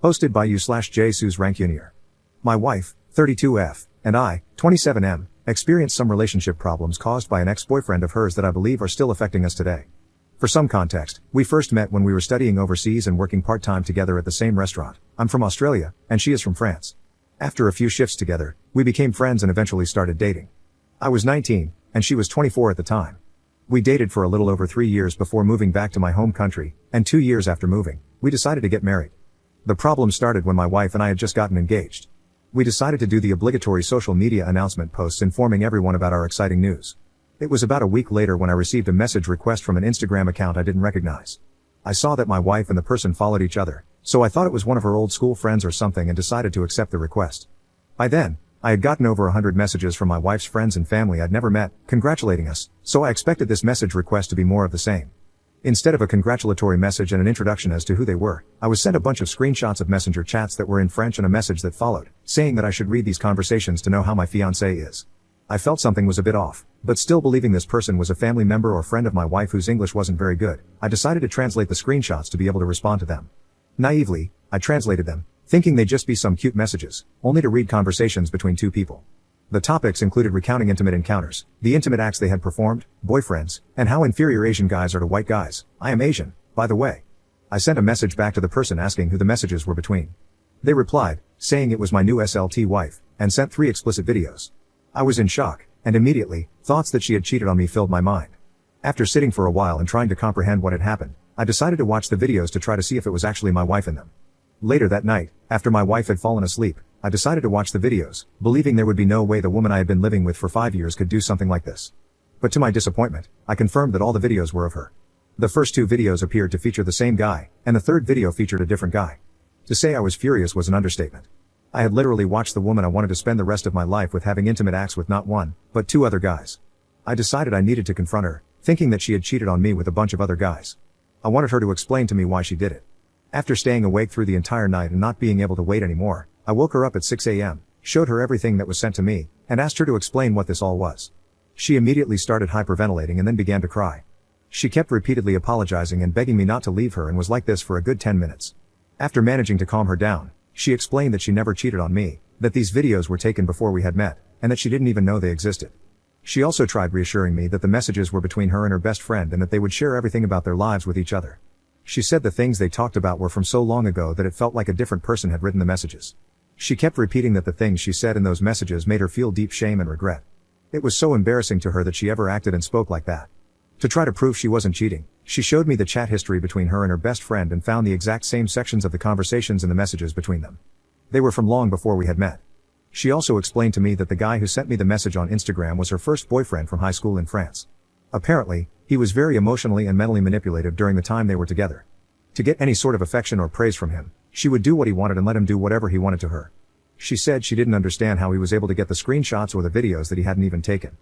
Hosted by U/J Suze Rancunier. My wife, 32F, and I, 27M, experienced some relationship problems caused by an ex-boyfriend of hers that I believe are still affecting us today. For some context, we first met when we were studying overseas and working part-time together at the same restaurant. I'm from Australia, and she is from France. After a few shifts together, we became friends and eventually started dating. I was 19, and she was 24 at the time. We dated for a little over 3 years before moving back to my home country, and 2 years after moving, we decided to get married. The problem started when my wife and I had just gotten engaged. We decided to do the obligatory social media announcement posts informing everyone about our exciting news. It was about a week later when I received a message request from an Instagram account I didn't recognize. I saw that my wife and the person followed each other, so I thought it was one of her old school friends or something and decided to accept the request. By then, I had gotten over 100 messages from my wife's friends and family I'd never met, congratulating us, so I expected this message request to be more of the same. Instead of a congratulatory message and an introduction as to who they were, I was sent a bunch of screenshots of messenger chats that were in French and a message that followed, saying that I should read these conversations to know how my fiancé is. I felt something was a bit off, but still believing this person was a family member or friend of my wife whose English wasn't very good, I decided to translate the screenshots to be able to respond to them. Naively, I translated them, thinking they'd just be some cute messages, only to read conversations between two people. The topics included recounting intimate encounters, the intimate acts they had performed, boyfriends, and how inferior Asian guys are to white guys. I am Asian, by the way. I sent a message back to the person asking who the messages were between. They replied, saying it was my new SLT wife, and sent 3 explicit videos. I was in shock, and immediately, thoughts that she had cheated on me filled my mind. After sitting for a while and trying to comprehend what had happened, I decided to watch the videos to try to see if it was actually my wife in them. Later that night, after my wife had fallen asleep, I decided to watch the videos, believing there would be no way the woman I had been living with for 5 years could do something like this. But to my disappointment, I confirmed that all the videos were of her. The first 2 videos appeared to feature the same guy, and the third video featured a different guy. To say I was furious was an understatement. I had literally watched the woman I wanted to spend the rest of my life with having intimate acts with not one, but 2 other guys. I decided I needed to confront her, thinking that she had cheated on me with a bunch of other guys. I wanted her to explain to me why she did it. After staying awake through the entire night and not being able to wait anymore, I woke her up at 6 a.m., showed her everything that was sent to me, and asked her to explain what this all was. She immediately started hyperventilating and then began to cry. She kept repeatedly apologizing and begging me not to leave her and was like this for a good 10 minutes. After managing to calm her down, she explained that she never cheated on me, that these videos were taken before we had met, and that she didn't even know they existed. She also tried reassuring me that the messages were between her and her best friend and that they would share everything about their lives with each other. She said the things they talked about were from so long ago that it felt like a different person had written the messages. She kept repeating that the things she said in those messages made her feel deep shame and regret. It was so embarrassing to her that she ever acted and spoke like that. To try to prove she wasn't cheating, she showed me the chat history between her and her best friend and found the exact same sections of the conversations and the messages between them. They were from long before we had met. She also explained to me that the guy who sent me the message on Instagram was her first boyfriend from high school in France. Apparently, he was very emotionally and mentally manipulative during the time they were together. To get any sort of affection or praise from him, she would do what he wanted and let him do whatever he wanted to her. She said she didn't understand how he was able to get the screenshots or the videos that he hadn't even taken.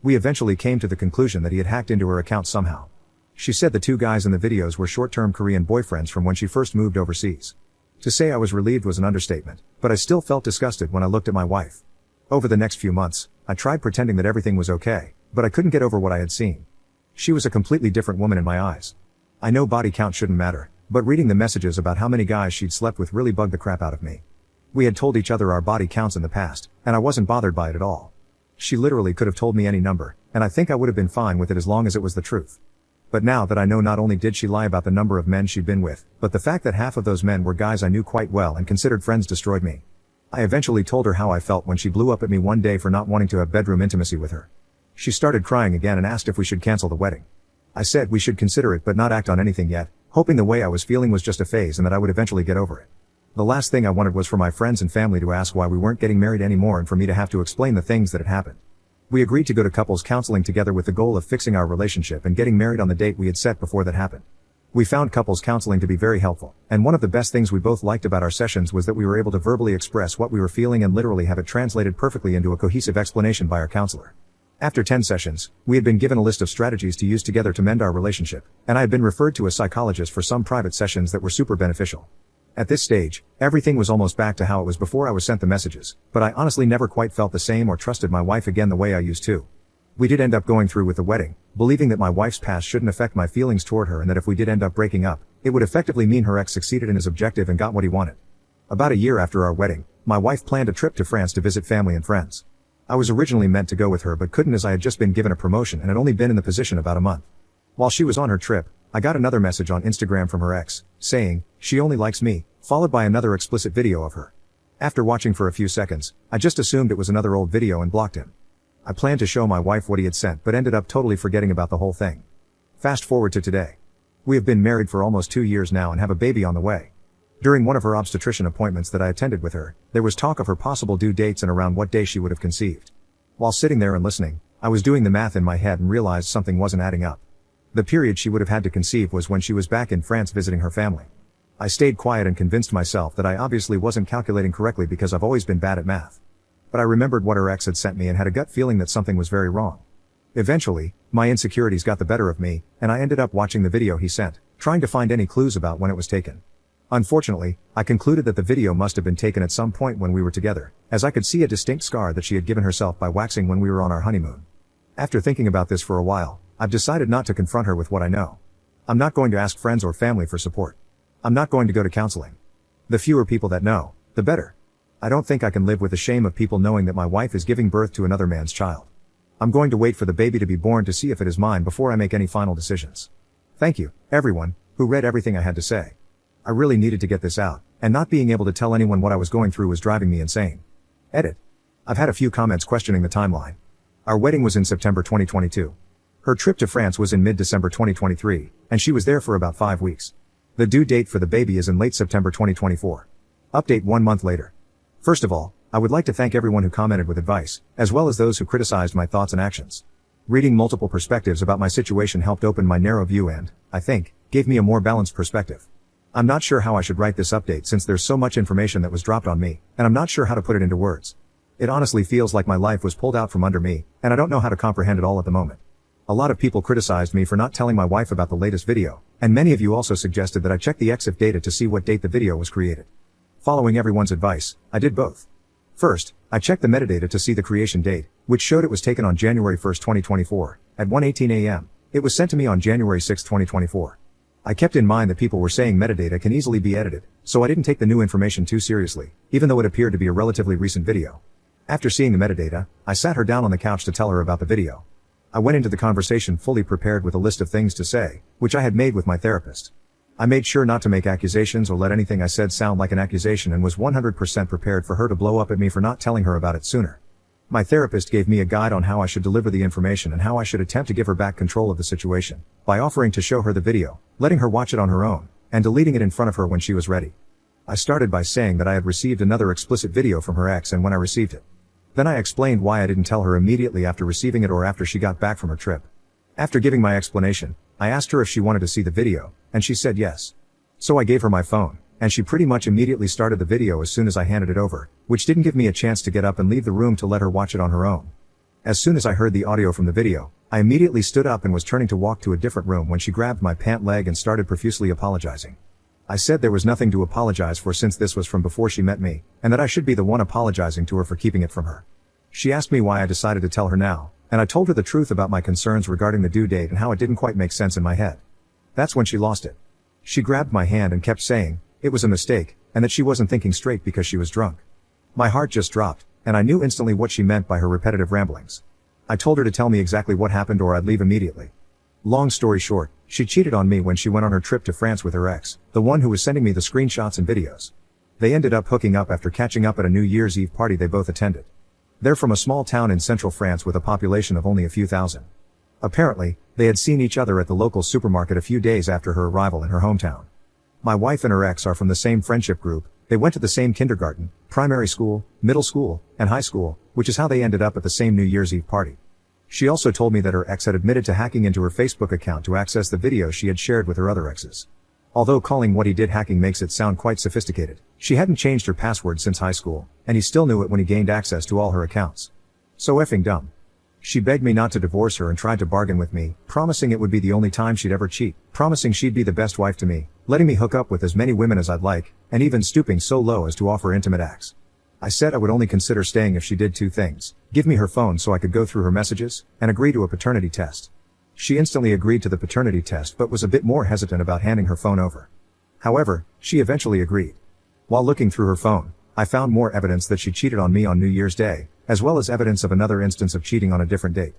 We eventually came to the conclusion that he had hacked into her account somehow. She said the 2 guys in the videos were short-term Korean boyfriends from when she first moved overseas. To say I was relieved was an understatement, but I still felt disgusted when I looked at my wife. Over the next few months, I tried pretending that everything was okay, but I couldn't get over what I had seen. She was a completely different woman in my eyes. I know body count shouldn't matter, but reading the messages about how many guys she'd slept with really bugged the crap out of me. We had told each other our body counts in the past, and I wasn't bothered by it at all. She literally could have told me any number, and I think I would have been fine with it as long as it was the truth. But now that I know not only did she lie about the number of men she'd been with, but the fact that half of those men were guys I knew quite well and considered friends destroyed me. I eventually told her how I felt when she blew up at me one day for not wanting to have bedroom intimacy with her. She started crying again and asked if we should cancel the wedding. I said we should consider it but not act on anything yet, hoping the way I was feeling was just a phase and that I would eventually get over it. The last thing I wanted was for my friends and family to ask why we weren't getting married anymore and for me to have to explain the things that had happened. We agreed to go to couples counseling together with the goal of fixing our relationship and getting married on the date we had set before that happened. We found couples counseling to be very helpful, and one of the best things we both liked about our sessions was that we were able to verbally express what we were feeling and literally have it translated perfectly into a cohesive explanation by our counselor. After 10 sessions, we had been given a list of strategies to use together to mend our relationship, and I had been referred to a psychologist for some private sessions that were super beneficial. At this stage, everything was almost back to how it was before I was sent the messages, but I honestly never quite felt the same or trusted my wife again the way I used to. We did end up going through with the wedding, believing that my wife's past shouldn't affect my feelings toward her and that if we did end up breaking up, it would effectively mean her ex succeeded in his objective and got what he wanted. About a year after our wedding, my wife planned a trip to France to visit family and friends. I was originally meant to go with her but couldn't as I had just been given a promotion and had only been in the position about a month. While she was on her trip, I got another message on Instagram from her ex, saying, "She only likes me," followed by another explicit video of her. After watching for a few seconds, I just assumed it was another old video and blocked him. I planned to show my wife what he had sent but ended up totally forgetting about the whole thing. Fast forward to today. We have been married for almost 2 years now and have a baby on the way. During one of her obstetrician appointments that I attended with her, there was talk of her possible due dates and around what day she would have conceived. While sitting there and listening, I was doing the math in my head and realized something wasn't adding up. The period she would have had to conceive was when she was back in France visiting her family. I stayed quiet and convinced myself that I obviously wasn't calculating correctly because I've always been bad at math. But I remembered what her ex had sent me and had a gut feeling that something was very wrong. Eventually, my insecurities got the better of me, and I ended up watching the video he sent, trying to find any clues about when it was taken. Unfortunately, I concluded that the video must have been taken at some point when we were together, as I could see a distinct scar that she had given herself by waxing when we were on our honeymoon. After thinking about this for a while, I've decided not to confront her with what I know. I'm not going to ask friends or family for support. I'm not going to go to counseling. The fewer people that know, the better. I don't think I can live with the shame of people knowing that my wife is giving birth to another man's child. I'm going to wait for the baby to be born to see if it is mine before I make any final decisions. Thank you, everyone, who read everything I had to say. I really needed to get this out, and not being able to tell anyone what I was going through was driving me insane. Edit. I've had a few comments questioning the timeline. Our wedding was in September 2022. Her trip to France was in mid-December 2023, and she was there for about 5 weeks. The due date for the baby is in late September 2024. Update 1 month later. First of all, I would like to thank everyone who commented with advice, as well as those who criticized my thoughts and actions. Reading multiple perspectives about my situation helped open my narrow view and, I think, gave me a more balanced perspective. I'm not sure how I should write this update since there's so much information that was dropped on me, and I'm not sure how to put it into words. It honestly feels like my life was pulled out from under me, and I don't know how to comprehend it all at the moment. A lot of people criticized me for not telling my wife about the latest video, and many of you also suggested that I check the EXIF data to see what date the video was created. Following everyone's advice, I did both. First, I checked the metadata to see the creation date, which showed it was taken on January 1, 2024, at 1:18 a.m. It was sent to me on January 6, 2024. I kept in mind that people were saying metadata can easily be edited, so I didn't take the new information too seriously, even though it appeared to be a relatively recent video. After seeing the metadata, I sat her down on the couch to tell her about the video. I went into the conversation fully prepared with a list of things to say, which I had made with my therapist. I made sure not to make accusations or let anything I said sound like an accusation and was 100% prepared for her to blow up at me for not telling her about it sooner. My therapist gave me a guide on how I should deliver the information and how I should attempt to give her back control of the situation, by offering to show her the video, letting her watch it on her own, and deleting it in front of her when she was ready. I started by saying that I had received another explicit video from her ex and when I received it. Then I explained why I didn't tell her immediately after receiving it or after she got back from her trip. After giving my explanation, I asked her if she wanted to see the video, and she said yes. So I gave her my phone, and she pretty much immediately started the video as soon as I handed it over, which didn't give me a chance to get up and leave the room to let her watch it on her own. As soon as I heard the audio from the video, I immediately stood up and was turning to walk to a different room when she grabbed my pant leg and started profusely apologizing. I said there was nothing to apologize for since this was from before she met me, and that I should be the one apologizing to her for keeping it from her. She asked me why I decided to tell her now, and I told her the truth about my concerns regarding the due date and how it didn't quite make sense in my head. That's when she lost it. She grabbed my hand and kept saying it was a mistake, and that she wasn't thinking straight because she was drunk. My heart just dropped, and I knew instantly what she meant by her repetitive ramblings. I told her to tell me exactly what happened or I'd leave immediately. Long story short, she cheated on me when she went on her trip to France with her ex, the one who was sending me the screenshots and videos. They ended up hooking up after catching up at a New Year's Eve party they both attended. They're from a small town in central France with a population of only a few thousand. Apparently, they had seen each other at the local supermarket a few days after her arrival in her hometown. My wife and her ex are from the same friendship group, they went to the same kindergarten, primary school, middle school, and high school, which is how they ended up at the same New Year's Eve party. She also told me that her ex had admitted to hacking into her Facebook account to access the videos she had shared with her other exes. Although calling what he did hacking makes it sound quite sophisticated, she hadn't changed her password since high school, and he still knew it when he gained access to all her accounts. So effing dumb. She begged me not to divorce her and tried to bargain with me, promising it would be the only time she'd ever cheat, promising she'd be the best wife to me, letting me hook up with as many women as I'd like, and even stooping so low as to offer intimate acts. I said I would only consider staying if she did two things: give me her phone so I could go through her messages, and agree to a paternity test. She instantly agreed to the paternity test but was a bit more hesitant about handing her phone over. However, she eventually agreed. While looking through her phone, I found more evidence that she cheated on me on New Year's Day, as well as evidence of another instance of cheating on a different date.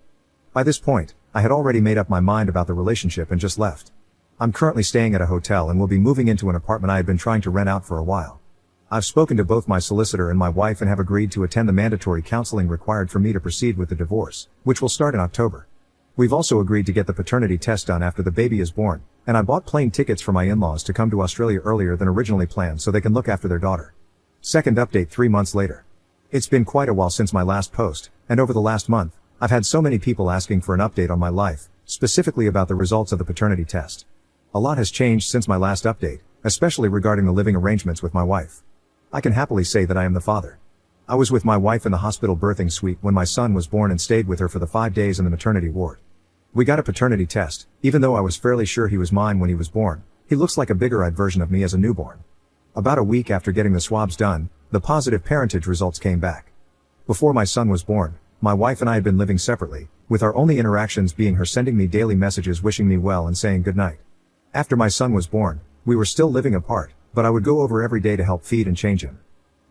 By this point, I had already made up my mind about the relationship and just left. I'm currently staying at a hotel and will be moving into an apartment I had been trying to rent out for a while. I've spoken to both my solicitor and my wife and have agreed to attend the mandatory counseling required for me to proceed with the divorce, which will start in October. We've also agreed to get the paternity test done after the baby is born, and I bought plane tickets for my in-laws to come to Australia earlier than originally planned so they can look after their daughter. Second update 3 months later. It's been quite a while since my last post, and over the last month, I've had so many people asking for an update on my life, specifically about the results of the paternity test. A lot has changed since my last update, especially regarding the living arrangements with my wife. I can happily say that I am the father. I was with my wife in the hospital birthing suite when my son was born and stayed with her for the 5 days in the maternity ward. We got a paternity test, even though I was fairly sure he was mine when he was born. He looks like a bigger-eyed version of me as a newborn. About a week after getting the swabs done, the positive parentage results came back. Before my son was born, my wife and I had been living separately, with our only interactions being her sending me daily messages wishing me well and saying goodnight. After my son was born, we were still living apart, but I would go over every day to help feed and change him.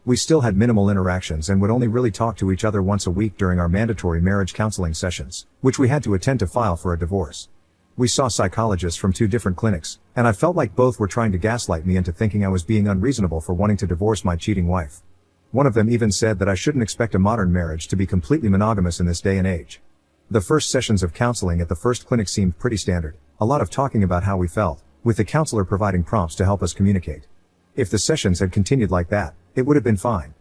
We still had minimal interactions and would only really talk to each other once a week during our mandatory marriage counseling sessions, which we had to attend to file for a divorce. We saw psychologists from 2 different clinics, and I felt like both were trying to gaslight me into thinking I was being unreasonable for wanting to divorce my cheating wife. One of them even said that I shouldn't expect a modern marriage to be completely monogamous in this day and age. The first sessions of counseling at the first clinic seemed pretty standard, a lot of talking about how we felt, with the counselor providing prompts to help us communicate. If the sessions had continued like that, it would have been fine.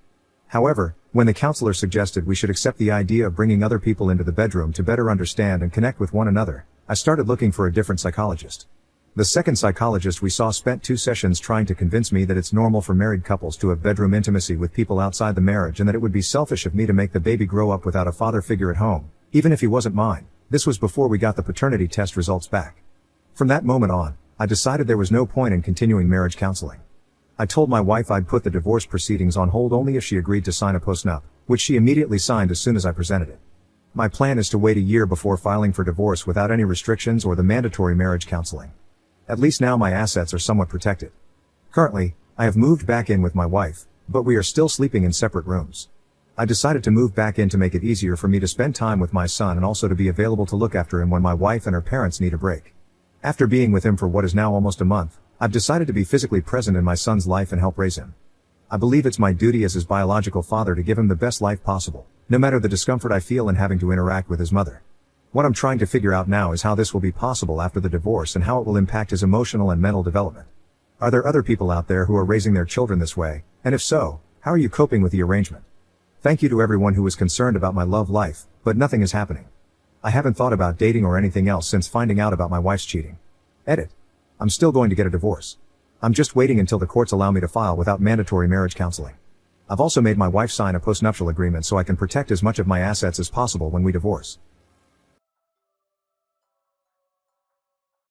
However, when the counselor suggested we should accept the idea of bringing other people into the bedroom to better understand and connect with one another, I started looking for a different psychologist. The second psychologist we saw spent 2 sessions trying to convince me that it's normal for married couples to have bedroom intimacy with people outside the marriage and that it would be selfish of me to make the baby grow up without a father figure at home, even if he wasn't mine. This was before we got the paternity test results back. From that moment on, I decided there was no point in continuing marriage counseling. I told my wife I'd put the divorce proceedings on hold only if she agreed to sign a postnup, which she immediately signed as soon as I presented it. My plan is to wait a year before filing for divorce without any restrictions or the mandatory marriage counseling. At least now my assets are somewhat protected. Currently, I have moved back in with my wife, but we are still sleeping in separate rooms. I decided to move back in to make it easier for me to spend time with my son and also to be available to look after him when my wife and her parents need a break. After being with him for what is now almost a month, I've decided to be physically present in my son's life and help raise him. I believe it's my duty as his biological father to give him the best life possible, no matter the discomfort I feel in having to interact with his mother. What I'm trying to figure out now is how this will be possible after the divorce and how it will impact his emotional and mental development. Are there other people out there who are raising their children this way, and if so, how are you coping with the arrangement? Thank you to everyone who was concerned about my love life, but nothing is happening. I haven't thought about dating or anything else since finding out about my wife's cheating. Edit. I'm still going to get a divorce. I'm just waiting until the courts allow me to file without mandatory marriage counseling. I've also made my wife sign a postnuptial agreement so I can protect as much of my assets as possible when we divorce.